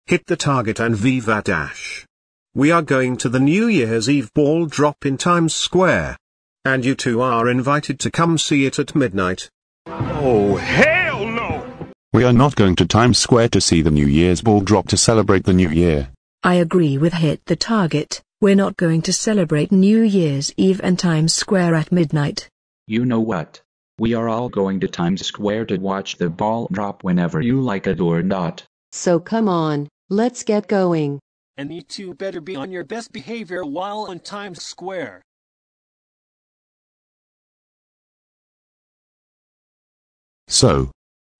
Hit the target and Veeva Dash. We are going to the New Year's Eve ball drop in Times Square. And you two are invited to come see it at midnight. Oh, hell no! We are not going to Times Square to see the New Year's ball drop to celebrate the New Year. I agree with Hit the Target. We're not going to celebrate New Year's Eve and Times Square at midnight. You know what? We are all going to Times Square to watch the ball drop whenever you like it or not. So come on, let's get going. And you two better be on your best behavior while on Times Square. So,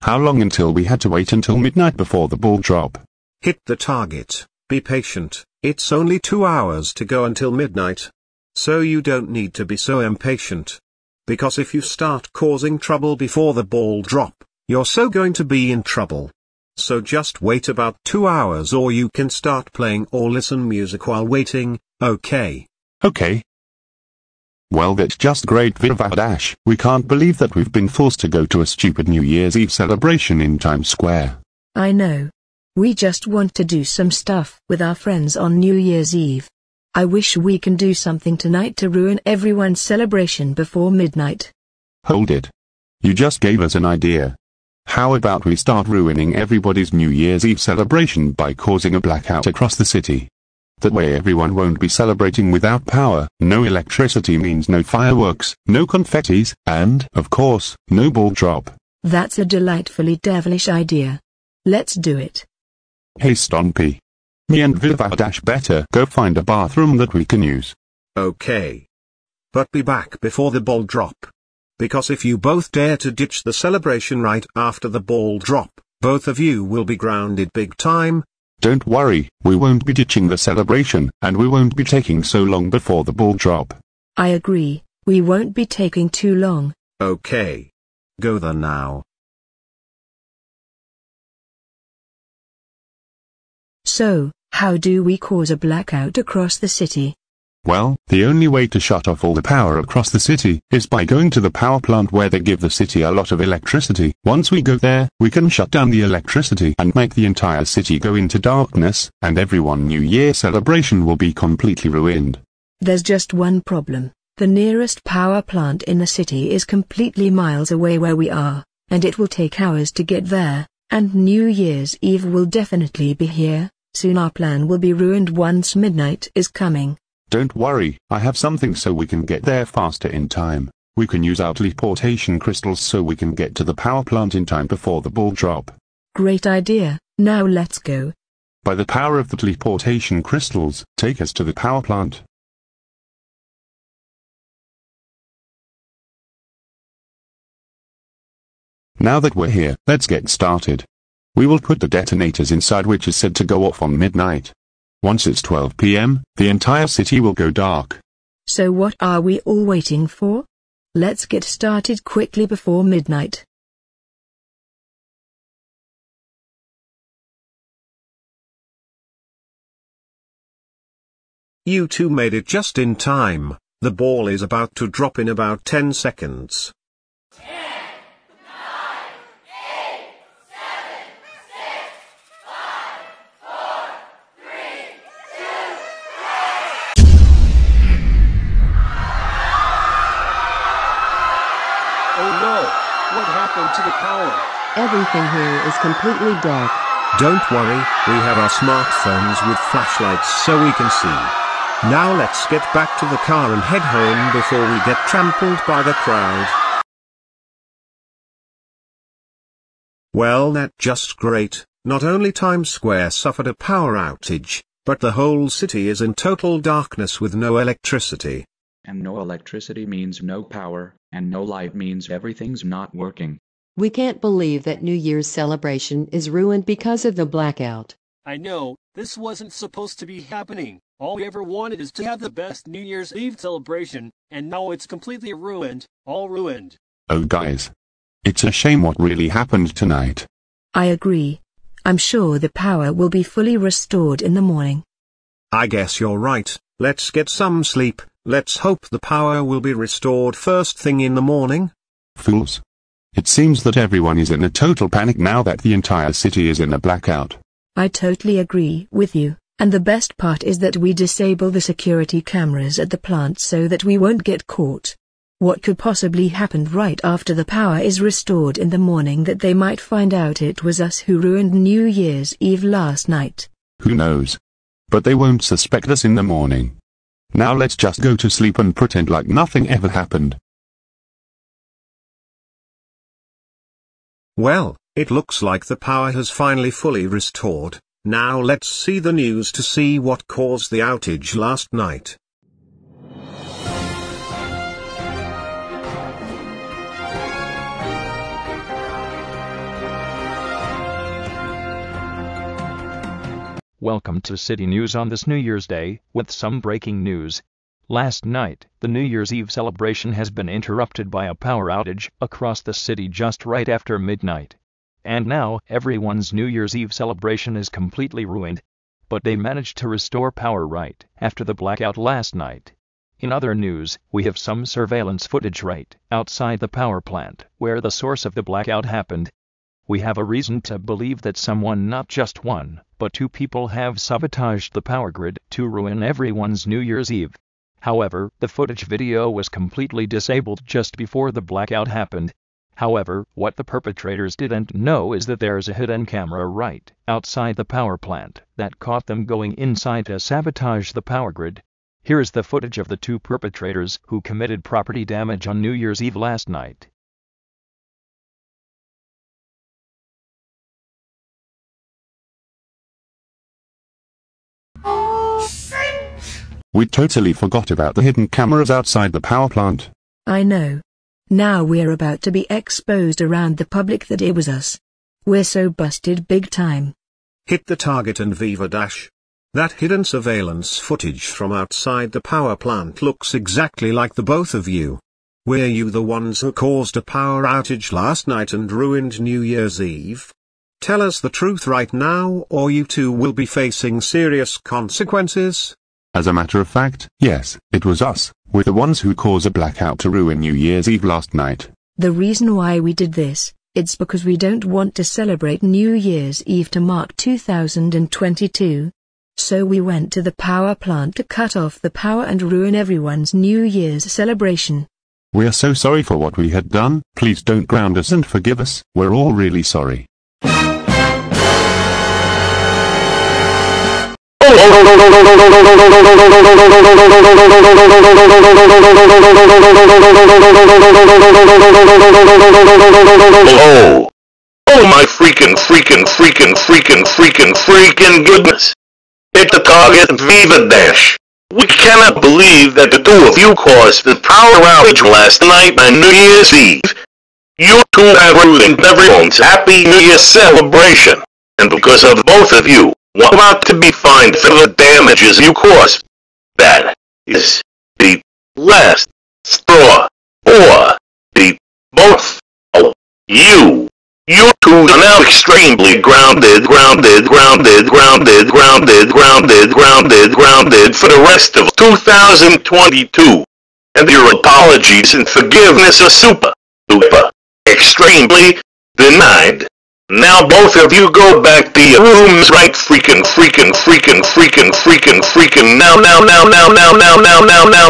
how long until we had to wait until midnight before the ball drop? Hit the target. Be patient, it's only 2 hours to go until midnight. So you don't need to be so impatient. Because if you start causing trouble before the ball drop, you're so going to be in trouble. So just wait about 2 hours or you can start playing or listen music while waiting, okay? Okay. Well, that's just great, Veeva Dash. We can't believe that we've been forced to go to a stupid New Year's Eve celebration in Times Square. I know. We just want to do some stuff with our friends on New Year's Eve. I wish we can do something tonight to ruin everyone's celebration before midnight. Hold it. You just gave us an idea. How about we start ruining everybody's New Year's Eve celebration by causing a blackout across the city? That way everyone won't be celebrating without power. No electricity means no fireworks, no confettis, and, of course, no ball drop. That's a delightfully devilish idea. Let's do it. Hey Stompy. Me and Veeva Dash better go find a bathroom that we can use. Okay. But be back before the ball drop. Because if you both dare to ditch the celebration right after the ball drop, both of you will be grounded big time. Don't worry, we won't be ditching the celebration, and we won't be taking so long before the ball drop. I agree, we won't be taking too long. Okay. Go there now. So, how do we cause a blackout across the city? Well, the only way to shut off all the power across the city is by going to the power plant where they give the city a lot of electricity. Once we go there, we can shut down the electricity and make the entire city go into darkness, and everyone's New Year celebration will be completely ruined. There's just one problem. The nearest power plant in the city is completely miles away where we are, and it will take hours to get there, and New Year's Eve will definitely be here. Soon our plan will be ruined once midnight is coming. Don't worry, I have something so we can get there faster in time. We can use our teleportation crystals so we can get to the power plant in time before the ball drop. Great idea, now let's go. By the power of the teleportation crystals, take us to the power plant. Now that we're here, let's get started. We will put the detonators inside, which is said to go off on midnight. Once it's 12 p.m., the entire city will go dark. So what are we all waiting for? Let's get started quickly before midnight. You two made it just in time. The ball is about to drop in about 10 seconds. 10, 9, 8, 7, 6, 5, 4, 3, 2, 1. Oh no! What happened to the power? Everything here is completely dark. Don't worry, we have our smartphones with flashlights so we can see. Now let's get back to the car and head home before we get trampled by the crowd. Well, that's just great. Not only Times Square suffered a power outage, but the whole city is in total darkness with no electricity. And no electricity means no power, and no light means everything's not working. We can't believe that New Year's celebration is ruined because of the blackout. I know, this wasn't supposed to be happening. All we ever wanted is to have the best New Year's Eve celebration, and now it's completely ruined, all ruined. Oh guys. It's a shame what really happened tonight. I agree. I'm sure the power will be fully restored in the morning. I guess you're right, let's get some sleep, let's hope the power will be restored first thing in the morning. Fools. It seems that everyone is in a total panic now that the entire city is in a blackout. I totally agree with you, and the best part is that we disable the security cameras at the plant so that we won't get caught. What could possibly happen right after the power is restored in the morning that they might find out it was us who ruined New Year's Eve last night? Who knows? But they won't suspect us in the morning. Now let's just go to sleep and pretend like nothing ever happened. Well, it looks like the power has finally fully restored. Now let's see the news to see what caused the outage last night. Welcome to City News on this New Year's Day, with some breaking news. Last night, the New Year's Eve celebration has been interrupted by a power outage across the city just right after midnight. And now, everyone's New Year's Eve celebration is completely ruined. But they managed to restore power right after the blackout last night. In other news, we have some surveillance footage right outside the power plant, where the source of the blackout happened. We have a reason to believe that someone, not just one, but two people have sabotaged the power grid to ruin everyone's New Year's Eve. However, the footage video was completely disabled just before the blackout happened. However, what the perpetrators didn't know is that there's a hidden camera right outside the power plant that caught them going inside to sabotage the power grid. Here is the footage of the two perpetrators who committed property damage on New Year's Eve last night. We totally forgot about the hidden cameras outside the power plant. I know. Now we're about to be exposed around the public that it was us. We're so busted big time. Hit the target and Veeva Dash. That hidden surveillance footage from outside the power plant looks exactly like the both of you. Were you the ones who caused a power outage last night and ruined New Year's Eve? Tell us the truth right now, or you two will be facing serious consequences. As a matter of fact, yes, it was us. We're the ones who caused a blackout to ruin New Year's Eve last night. The reason why we did this, it's because we don't want to celebrate New Year's Eve to mark 2022. So we went to the power plant to cut off the power and ruin everyone's New Year's celebration. We are so sorry for what we had done. Please don't ground us and forgive us. We're all really sorry. Oh. Oh my freaking goodness. It's the target Veeva Dash. We cannot believe that the two of you caused the power outage last night on New Year's Eve. You two have ruined everyone's Happy New Year celebration. And because of both of you, we're about to be fined for the damages you caused. That is the last straw. Or the both of you. You two are now extremely grounded for the rest of 2022. And your apologies and forgiveness are super, duper, extremely denied. Now both of you go back to your rooms right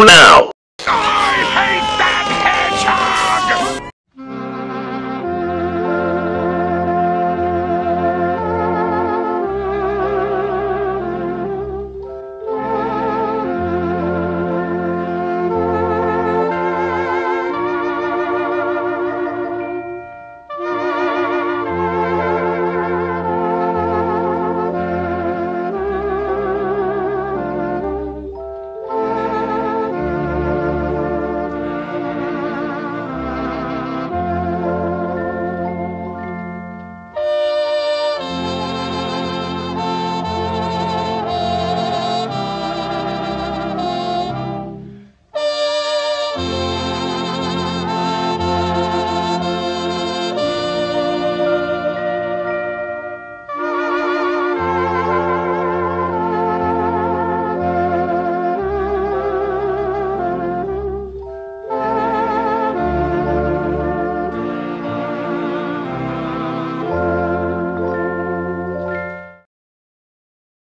now.